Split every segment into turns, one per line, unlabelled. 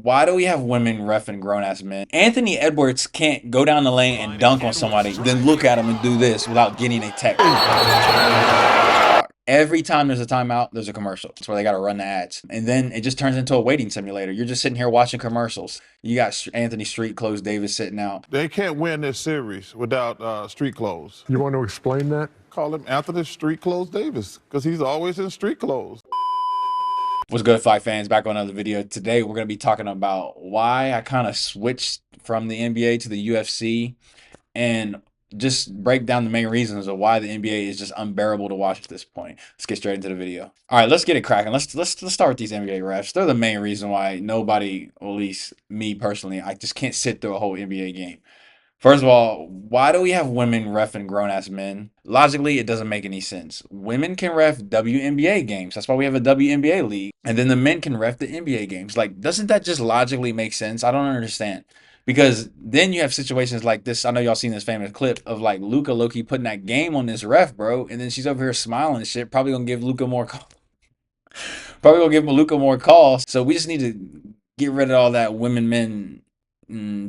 Why do we have women reffing grown ass men? Anthony Edwards can't go down the lane and dunk on somebody, then look at him and do this without getting a tech. Every time there's a timeout, there's a commercial. That's where they got to run the ads. And then it just turns into a waiting simulator. You're just sitting here watching commercials. You got Anthony Street Clothes Davis sitting out.
They can't win this series without street clothes.
You want to explain that?
Call him Anthony Street Clothes Davis because he's always in street clothes.
What's good, Fight fans? Back on another video. Today, we're going to be talking about why I kind of switched from the NBA to the UFC and just break down the main reasons of why the NBA is just unbearable to watch at this point. Let's get straight into the video. All right, let's get it cracking. Let's start with these NBA refs. They're the main reason why nobody, or at least me personally, I just can't sit through a whole NBA game. First of all, why do we have women reffing grown-ass men? Logically, it doesn't make any sense. Women can ref WNBA games. That's why we have a WNBA league. And then the men can ref the NBA games. Like, doesn't that just logically make sense? I don't understand. Because then you have situations like this. I know y'all seen this famous clip of like Luka Loki putting that game on this ref, bro. And then she's over here smiling and shit. Probably gonna give Luka more calls. Probably gonna give Luka more calls. So we just need to get rid of all that women men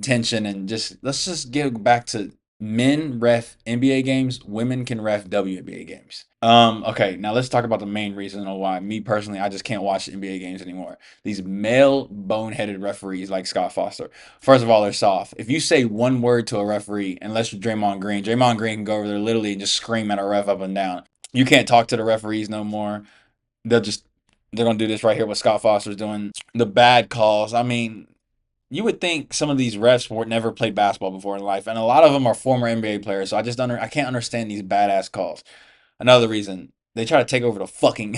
tension and let's just get back to men ref NBA games, women can ref WNBA games. Okay, now let's talk about the main reason of why me personally I just can't watch NBA games anymore. These male boneheaded referees like Scott Foster. First of all, they're soft. If you say one word to a referee, unless you're Draymond Green can go over there literally and just scream at a ref up and down. You can't talk to the referees no more. They're gonna do this right here what Scott Foster's doing. The bad calls. I mean, you would think some of these refs were never played basketball before in life, and a lot of them are former NBA players. So I can't understand these badass calls. Another reason they try to take over the fucking.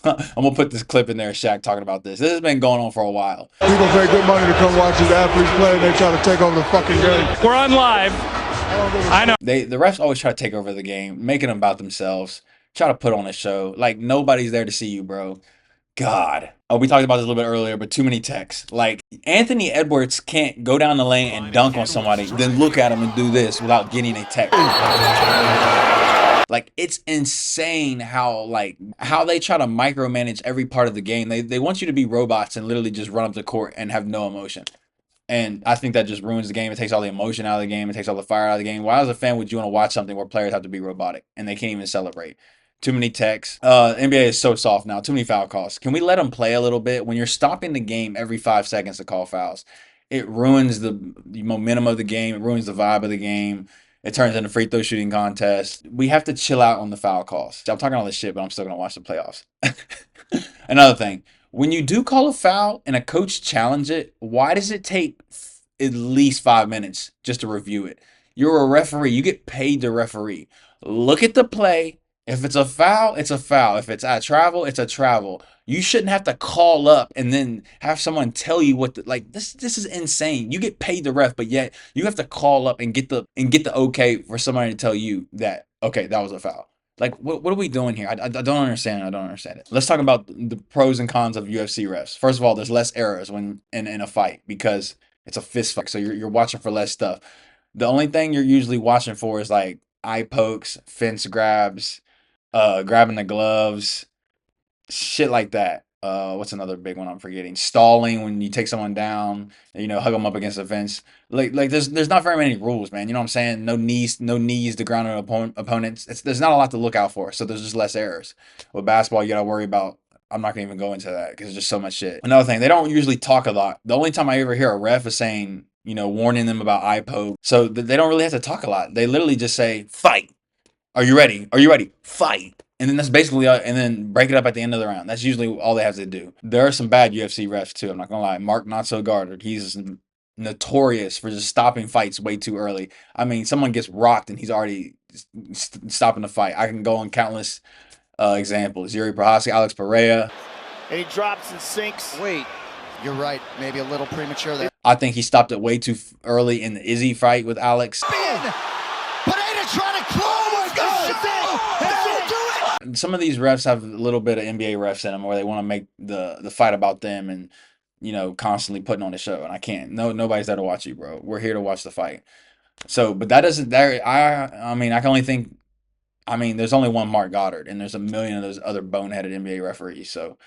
I'm gonna put this clip in there, Shaq talking about this. This has been going on for a while.
People pay good money to come watch these athletes play, and they try to take over the fucking game.
We're on live. I know.
The refs always try to take over the game, making them about themselves. Try to put on a show like nobody's there to see you, bro. God. Oh, we talked about this a little bit earlier, but too many texts. Like, Anthony Edwards can't go down the lane and dunk on somebody, then look at him and do this without getting a text. Like, it's insane how they try to micromanage every part of the game. They want you to be robots and literally just run up the court and have no emotion. And I think that just ruins the game. It takes all the emotion out of the game. It takes all the fire out of the game. Why as a fan would you want to watch something where players have to be robotic and they can't even celebrate? Too many texts. NBA is so soft now. Too many foul calls. Can we let them play a little bit? When you're stopping the game every 5 seconds to call fouls, it ruins the momentum of the game. It ruins the vibe of the game. It turns into free throw shooting contest. We have to chill out on the foul calls. I'm talking all this shit, but I'm still going to watch the playoffs. Another thing. When you do call a foul and a coach challenge it, why does it take at least 5 minutes just to review it? You're a referee. You get paid to referee. Look at the play. If it's a foul, it's a foul. If it's a travel, it's a travel. You shouldn't have to call up and then have someone tell you what this is insane. You get paid the ref, but yet you have to call up and get the okay for somebody to tell you that okay, that was a foul. Like what are we doing here? I don't understand. I don't understand it. Let's talk about the pros and cons of UFC refs. First of all, there's less errors when in a fight because it's a fist fight. So you're watching for less stuff. The only thing you're usually watching for is like eye pokes, fence grabs, grabbing the gloves, shit like that. What's another big one I'm forgetting? Stalling when you take someone down, hug them up against the fence. Like there's not very many rules, man. You know what I'm saying? No knees to ground on opponents. There's not a lot to look out for, so there's just less errors. With basketball, you gotta worry about. I'm not gonna even go into that because there's just so much shit. Another thing, they don't usually talk a lot. The only time I ever hear a ref is saying, warning them about eye poke. So they don't really have to talk a lot. They literally just say, fight. Are you ready? Are you ready? Fight. And then that's basically, and then break it up at the end of the round. That's usually all they have to do. There are some bad UFC refs too. I'm not gonna lie. Mark Not So Guarded. He's notorious for just stopping fights way too early. I mean, someone gets rocked and he's already stopping the fight. I can go on countless examples. Yuri Prohaska, Alex Pereira.
And he drops and sinks.
Wait, you're right. Maybe a little premature there.
I think he stopped it way too early in the Izzy fight with Alex.
Pineda trying to close.
Some of these refs have a little bit of NBA refs in them where they want to make the fight about them and constantly putting on the show, and I can't. Nobody's there to watch you, bro. We're here to watch the fight. So, but that doesn't there. I mean, I can only think. I mean, there's only one Mark Goddard, and there's a million of those other boneheaded NBA referees. So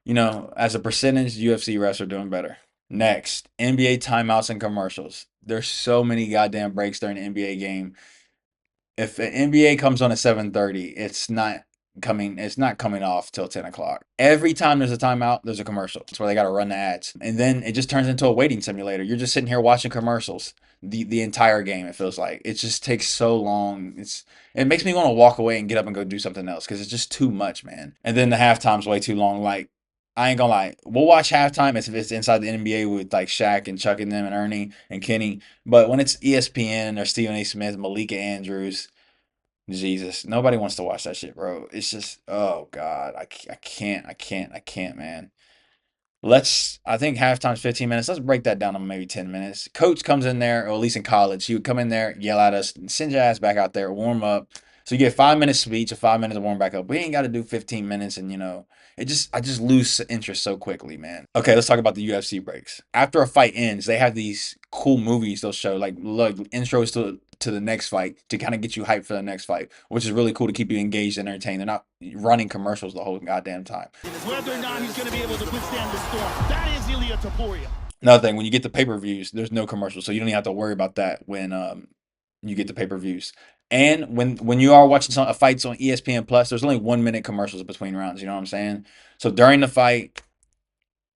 You know, as a percentage, UFC refs are doing better. Next, NBA timeouts and commercials. There's so many goddamn breaks during the NBA game. If an NBA comes on at 7:30, it's not coming off till 10 o'clock. Every time there's a timeout, there's a commercial. That's where they got to run the ads. And then it just turns into a waiting simulator. You're just sitting here watching commercials the entire game, it feels like. It just takes so long. It makes me want to walk away and get up and go do something else because it's just too much, man. And then the halftime's way too long. Like, I ain't gonna lie. We'll watch halftime if it's inside the NBA with like Shaq and Chuck and them and Ernie and Kenny. But when it's ESPN or Stephen A. Smith, Malika Andrews, Jesus, nobody wants to watch that shit, bro. It's just, oh God, I can't, man. I think halftime's 15 minutes. Let's break that down to maybe 10 minutes. Coach comes in there, or at least in college, he would come in there, yell at us, send your ass back out there, warm up. So you get 5 minutes speech, or 5 minutes to warm back up. We ain't got to do 15 minutes, and I just lose interest so quickly, man. Okay, let's talk about the UFC breaks. After a fight ends, they have these cool movies they'll show, like look, intros to the next fight to kind of get you hyped for the next fight, which is really cool to keep you engaged and entertained. They're not running commercials the whole goddamn time.
Whether or not he's going to be able to withstand the storm. That is Ilya Taporia.
Another thing, when you get the pay-per-views, there's no commercials, so you don't even have to worry about that when you get the pay-per-views. And when you are watching some fights on ESPN Plus, there's only 1 minute commercials between rounds. You know what I'm saying? So during the fight,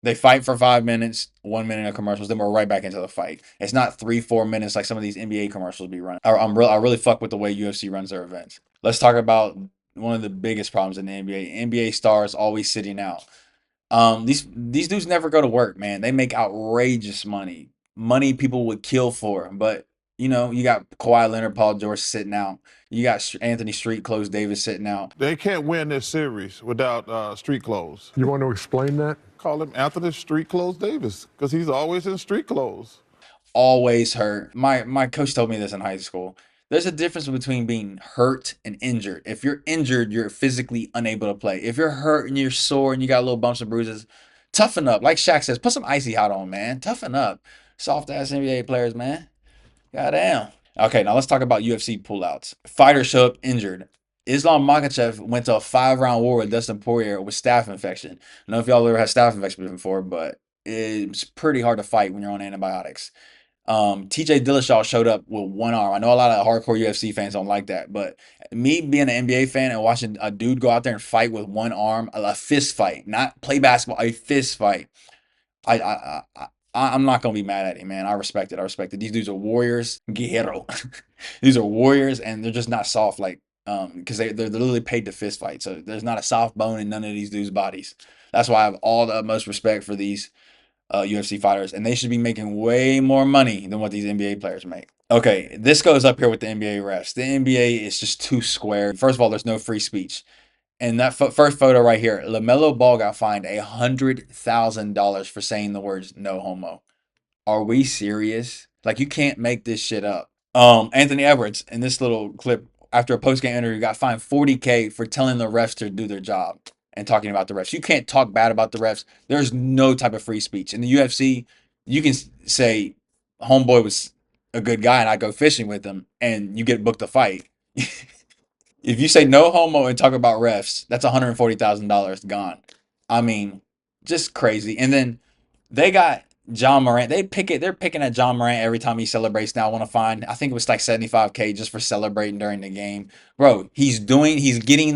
they fight for 5 minutes, 1 minute of commercials, then we're right back into the fight. It's not 3, 4 minutes like some of these NBA commercials be running. I really fuck with the way UFC runs their events. Let's talk about one of the biggest problems in the NBA. NBA stars always sitting out. These dudes never go to work, man. They make outrageous money people would kill for. But you got Kawhi Leonard, Paul George sitting out. You got Anthony Street, Close Davis sitting out.
They can't win this series without street clothes.
You want to explain that?
Call him Anthony Street Clothes Davis because he's always in street clothes.
Always hurt. My coach told me this in high school. There's a difference between being hurt and injured. If you're injured, you're physically unable to play. If you're hurt and you're sore and you got little bumps and bruises, toughen up. Like Shaq says, put some icy hot on, man. Toughen up. Soft ass NBA players, man. Goddamn. Okay, now let's talk about UFC pullouts. Fighters show up injured. Islam Makhachev went to a 5-round war with Dustin Poirier with staph infection. I don't know if y'all ever had staph infection before, but it's pretty hard to fight when you're on antibiotics. TJ Dillashaw showed up with one arm. I know a lot of hardcore UFC fans don't like that, but me being an NBA fan and watching a dude go out there and fight with one arm, a fist fight, not play basketball, a fist fight. I'm not gonna be mad at him, man. I respect it. I respect it. These dudes are warriors, guerrero. These are warriors, and they're just not soft, like because they're literally paid to fist fight. So there's not a soft bone in none of these dudes' bodies. That's why I have all the utmost respect for these UFC fighters, and they should be making way more money than what these NBA players make. Okay, this goes up here with the NBA refs. The NBA is just too square. First of all, there's no free speech. And that first photo right here, LaMelo Ball got fined $100,000 for saying the words "no homo." Are we serious? Like, you can't make this shit up. Anthony Edwards in this little clip after a post game interview got fined $40K for telling the refs to do their job and talking about the refs. You can't talk bad about the refs. There's no type of free speech in the UFC. You can say homeboy was a good guy and I go fishing with him, and you get booked a fight. If you say no homo and talk about refs, that's $140,000 gone. I mean, just crazy. And then they got John Morant. They're picking at John Morant every time he celebrates now. I want to find, I think it was like 75K just for celebrating during the game. Bro, he's getting,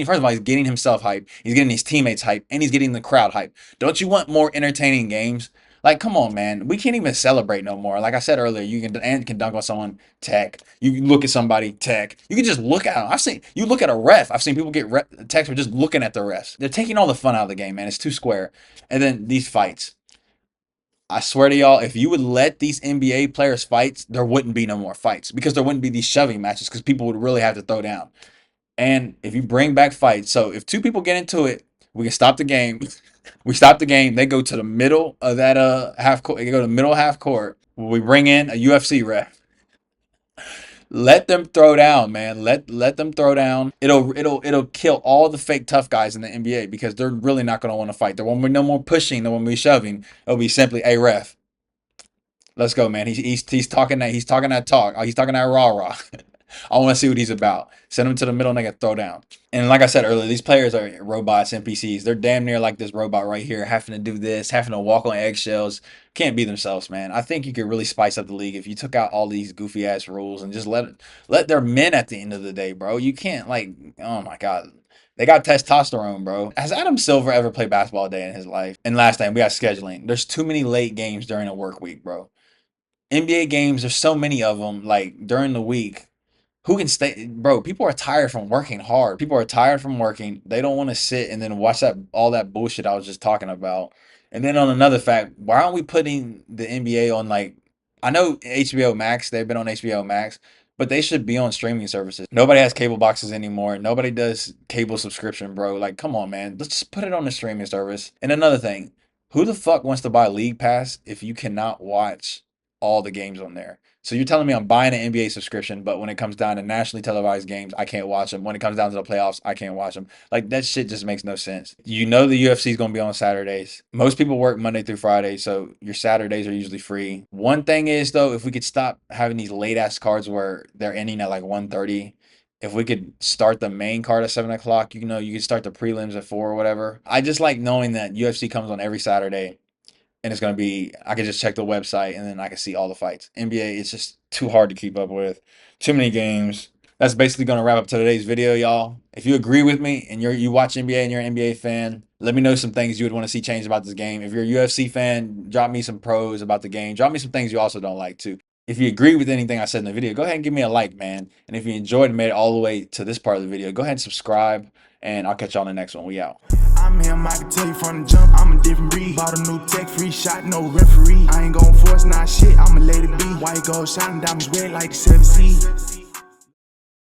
first of all, he's getting himself hype. He's getting his teammates hype, and he's getting the crowd hype. Don't you want more entertaining games? Like, come on, man. We can't even celebrate no more. Like I said earlier, you can dunk on someone, tech. You look at somebody, tech. You can just look at them. You look at a ref. I've seen people get text for just looking at the refs. They're taking all the fun out of the game, man. It's too square. And then these fights. I swear to y'all, if you would let these NBA players fight, there wouldn't be no more fights because there wouldn't be these shoving matches because people would really have to throw down. And if you bring back fights, so if two people get into it, we can stop the game. We stop the game. They go to the middle of that half court. They go to the middle half court. We bring in a UFC ref. Let them throw down, man. Let them throw down. It'll kill all the fake tough guys in the NBA because they're really not going to want to fight. There won't be no more pushing. There won't be shoving. It'll be simply a ref. Let's go, man. He's talking that talk. He's talking that rah rah. I want to see what he's about. Send him to the middle and they can throw down. And like I said earlier, these players are robots, NPCs. They're damn near like this robot right here, having to do this, having to walk on eggshells. Can't be themselves, man. I think you could really spice up the league if you took out all these goofy ass rules and just let their men at the end of the day, bro. You can't like, oh my god. They got testosterone, bro. Has Adam Silver ever played basketball a day in his life? And last thing, we got scheduling. There's too many late games during a work week, bro. NBA games, there's so many of them, like during the week. Who can stay, bro? People are tired from working hard. People are tired from working. They don't want to sit and then watch that all that bullshit I was just talking about. And then on another fact, why aren't we putting the NBA on like I know HBO Max, they've been on HBO Max, but they should be on streaming services. Nobody has cable boxes anymore. Nobody does cable subscription, bro. Like, come on, man. Let's just put it on the streaming service. And another thing, who the fuck wants to buy League Pass if you cannot watch all the games on there? So you're telling me I'm buying an NBA subscription, but when it comes down to nationally televised games, I can't watch them. When it comes down to the playoffs, I can't watch them. Like that shit just makes no sense. You know the UFC is going to be on Saturdays. Most people work Monday through Friday, so your Saturdays are usually free. One thing is though, if we could stop having these late ass cards where they're ending at like 1:30, if we could start the main card at 7 o'clock, you know, you could start the prelims at 4 or whatever. I just like knowing that UFC comes on every Saturday and it's going to be, I can just check the website and then I can see all the fights. NBA, it's just too hard to keep up with. Too many games. That's basically going to wrap up today's video, y'all. If you agree with me and you watch NBA and you're an NBA fan, let me know some things you would want to see changed about this game. If you're a UFC fan, drop me some pros about the game. Drop me some things you also don't like too. If you agree with anything I said in the video, go ahead and give me a like, man. And if you enjoyed and made it all the way to this part of the video, go ahead and subscribe. And I'll catch y'all on the next one. We out.
I'm him, I can tell you from the jump, I'm a different breed. Bought a new tech, free shot, no referee. I ain't gon' force, not shit, I'ma let it be. White gold shining, diamonds red like the 7 Seas.